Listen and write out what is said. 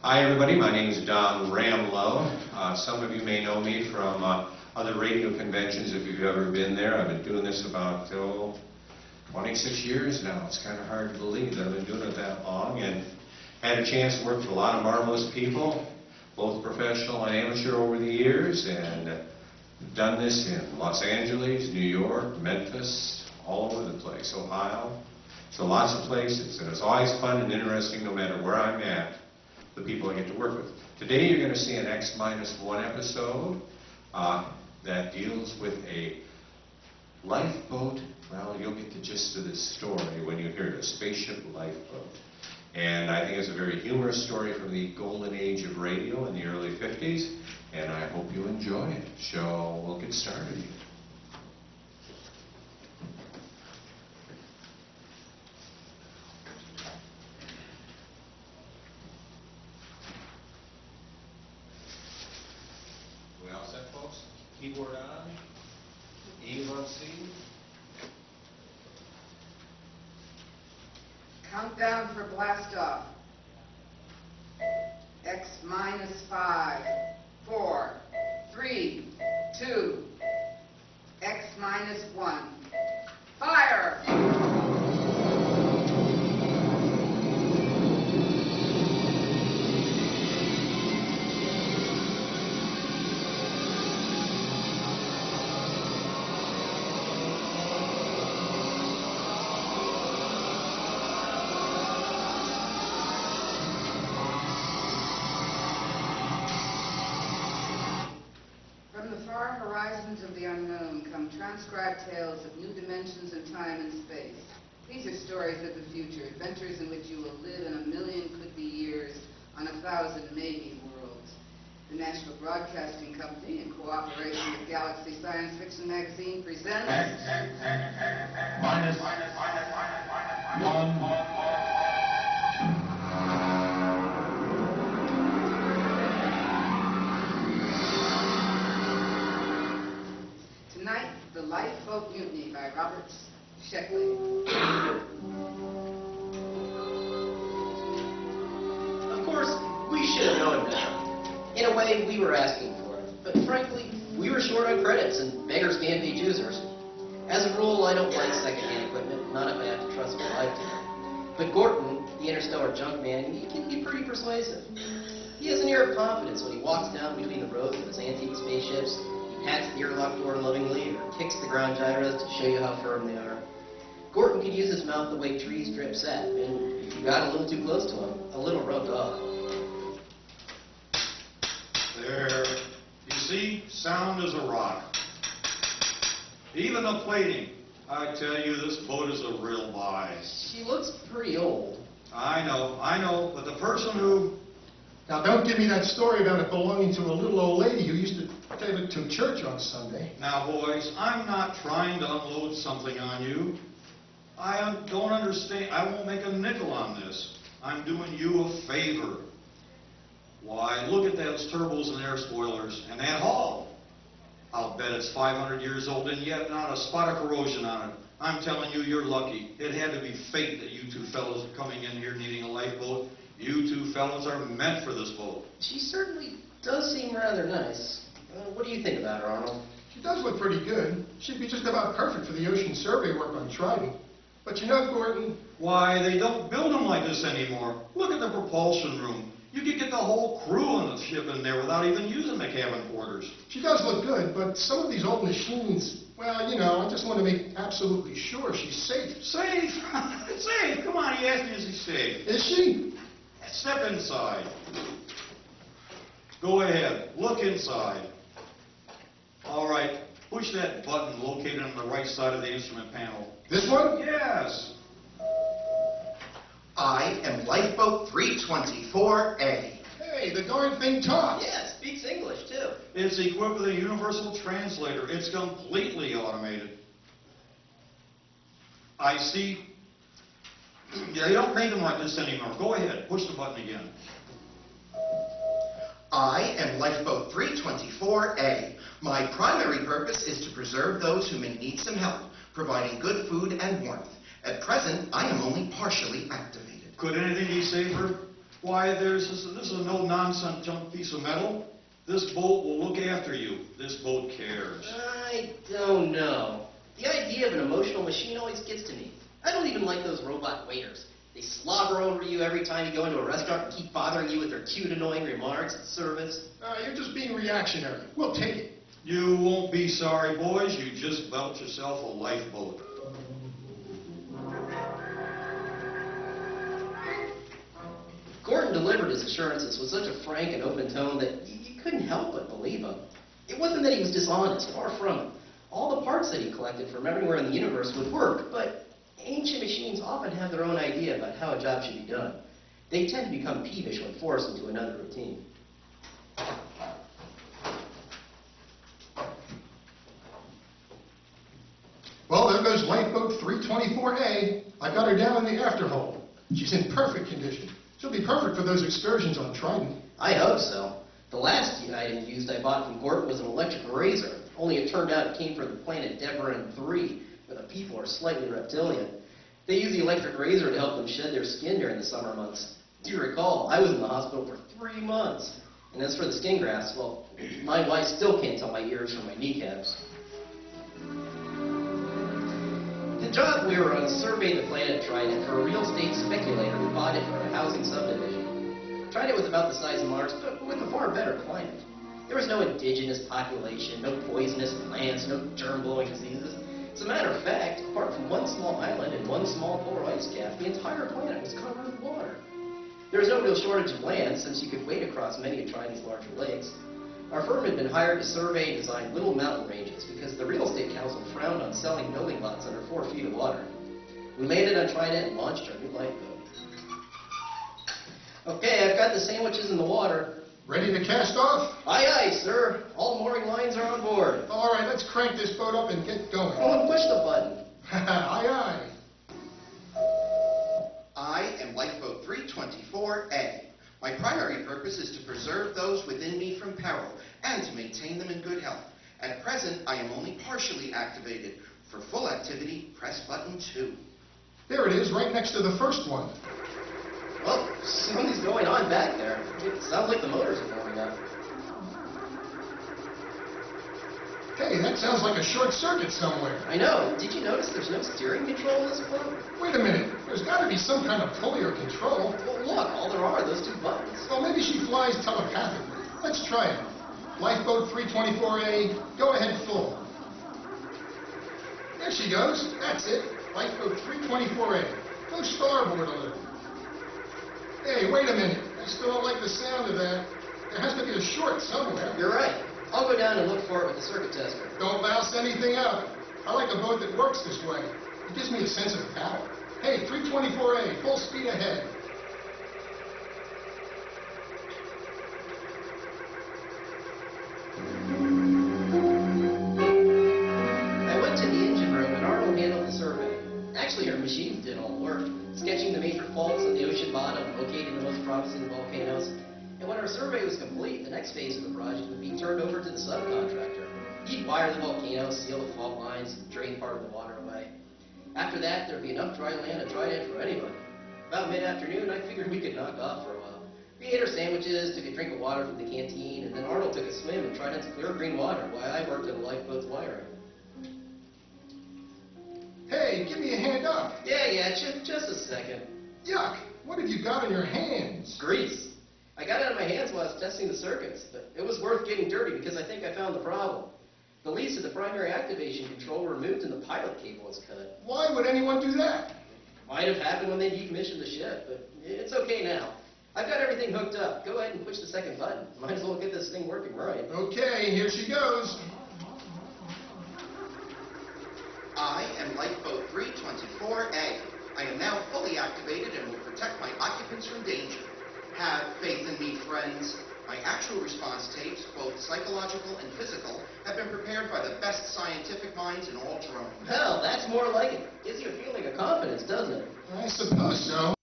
Hi everybody, my name is Don Ramlow. Some of you may know me from other radio conventions if you've ever been there. I've been doing this about 26 years now. It's kind of hard to believe that I've been doing it that long, and had a chance to work with a lot of marvelous people, both professional and amateur over the years, and done this in Los Angeles, New York, Memphis, all over the place, Ohio. So lots of places, and it's always fun and interesting no matter where I'm at, the people I get to work with. Today you're going to see an X-1 episode that deals with a lifeboat. Well, you'll get the gist of this story when you hear it, a spaceship lifeboat. And I think it's a very humorous story from the golden age of radio in the early 50s, and I hope you enjoy it. So we'll get started here. We all set, folks? Keyboard on, E's on C. Countdown for blast off. X-5, 4, 3, 2, X-1. Fire! From the far horizons of the unknown come transcribed tales of new dimensions in time and space. These are stories of the future, adventures in which you will live in 1,000,000 could-be years on 1,000 maybe worlds. The National Broadcasting Company, in cooperation with Galaxy Science Fiction Magazine, presents... Minus 1. Tonight, The Lifeboat Mutiny by Robert Sheckley. Of course, we should have known better. In a way, we were asking for it. But frankly, we were short on credits, and beggars can't be choosers. As a rule, I don't like second-hand equipment, not if I have to trust my life to it. But Gorton, the interstellar junk man, he can be pretty persuasive. He has an air of confidence when he walks down between the rows of his antique spaceships. Pats the airlock door lovingly, or kicks the ground gyros to show you how firm they are. Gorton could use his mouth the way trees drip sap, and if you got a little too close to him, a little rubbed off. There. You see, sound is a rock. Even the plating. I tell you, this boat is a real buy. She looks pretty old. I know, but the person who... Now, don't give me that story about it belonging to a little old lady who used to take it to church on Sunday. Now, boys, I'm not trying to unload something on you. I don't understand. I won't make a nickel on this. I'm doing you a favor. Why, look at those turbos and air spoilers and that hull. I'll bet it's 500 years old and yet not a spot of corrosion on it. I'm telling you, you're lucky. It had to be fate that you two fellows are coming in here needing a lifeboat. You two fellows are meant for this boat. She certainly does seem rather nice. What do you think about her, Arnold? She does look pretty good. She'd be just about perfect for the ocean survey work on Trident. But you know, Gordon... Why, they don't build them like this anymore. Look at the propulsion room. You could get the whole crew on the ship in there without even using the cabin quarters. She does look good, but some of these old machines... Well, you know, I just want to make absolutely sure she's safe. Safe? Safe? Come on, he asked me, is he safe? Is she? Step inside. Go ahead. Look inside. All right. Push that button located on the right side of the instrument panel. This one? Yes. I am Lifeboat 324A. Hey, the darn thing talks. Yeah, it speaks English, too. It's equipped with a universal translator. It's completely automated. I see. Yeah, they don't make them like this anymore. Go ahead. Push the button again. I am Lifeboat 324A. My primary purpose is to preserve those who may need some help, providing good food and warmth. At present, I am only partially activated. Could anything be safer? Why, this is a no-nonsense junk piece of metal. This boat will look after you. This boat cares. I don't know. The idea of an emotional machine always gets to me. I don't even like those robot waiters. They slobber over you every time you go into a restaurant and keep bothering you with their cute, annoying remarks and service. You're just being reactionary. We'll take it. You won't be sorry, boys. You just built yourself a lifeboat. Gordon delivered his assurances with such a frank and open tone that you couldn't help but believe him. It wasn't that he was dishonest, far from it. All the parts that he collected from everywhere in the universe would work, but ancient machines often have their own idea about how a job should be done. They tend to become peevish when forced into another routine. Well, there goes lifeboat 324A. I got her down in the afterhold. She's in perfect condition. She'll be perfect for those excursions on Trident. I hope so. The last item used I bought from Gordon was an electric razor, only it turned out it came from the planet Deborah 3, where the people are slightly reptilian. They use the electric razor to help them shed their skin during the summer months. Do you recall, I was in the hospital for 3 months. And as for the skin grafts, well, my wife still can't tell my ears from my kneecaps. The job we were on surveyed the planet Trident for a real estate speculator who bought it for a housing subdivision. Trident was about the size of Mars, but with a far better climate. There was no indigenous population, no poisonous plants, no germ-blowing diseases. As a matter of fact, apart from one small island and one small polar ice cap, the entire planet was covered with water. There was no real shortage of land, since you could wade across many of Trident's larger lakes. Our firm had been hired to survey and design little mountain ranges because the real estate council frowned on selling building lots under 4 feet of water. We landed on Trident and launched our new lifeboat. Okay, I've got the sandwiches in the water. Ready to cast off? Aye, aye, sir. All mooring lines are on board. All right, let's crank this boat up and get going. Oh, and push the button. Aye, aye. I am Lifeboat 324A. My primary purpose is to preserve those within me from peril and to maintain them in good health. At present, I am only partially activated. For full activity, press button 2. There it is, right next to the first one. Well, something's going on back there. It sounds like the motors are warming up. Hey, that sounds like a short circuit somewhere. I know. Did you notice there's no steering control in this boat? Wait a minute. There's got to be some kind of pulley or control. Well, look, all there are those 2 buttons. Well, maybe she flies telepathically. Let's try it. Lifeboat 324A, go ahead full. There she goes. That's it. Lifeboat 324A. Go starboard a little. Hey, wait a minute. I still don't like the sound of that. There has to be a short somewhere. You're right. I'll go down and look for it with the circuit tester. Don't louse anything up. I like a boat that works this way. It gives me a sense of power. Hey, 324A, full speed ahead. I went to the engine room and Arnold handled the survey. Actually, her machines did all the work, sketching the major faults in the ocean bottom, locating the most promising volcanoes. And when our survey was complete, the next phase of the project would be turned over to the subcontractor. He'd wire the volcanoes, seal the fault lines, and drain part of the water away. After that, there'd be enough dry land at Trident for anybody. About mid-afternoon, I figured we could knock off for a while. We ate our sandwiches, took a drink of water from the canteen, and then Arnold took a swim in Trident's clear green water while I worked on the lifeboat's wiring. Hey, give me a hand up. Yeah, just a second. Yuck, what have you got in your hands? Grease. I got it on my hands while I was testing the circuits, but it was worth getting dirty because I think I found the problem. The leads to the primary activation control were removed and the pilot cable was cut. Why would anyone do that? Might have happened when they decommissioned the ship, but it's okay now. I've got everything hooked up. Go ahead and push the second button. Might as well get this thing working right. Okay, here she goes. I am Lifeboat 324A. I am now fully activated and will protect my occupants from danger. Have faith in me, friends. My actual response tapes, both psychological and physical, have been prepared by the best scientific minds in all drones. Well, that's more like it. Gives you a feeling of confidence, doesn't it? I suppose so.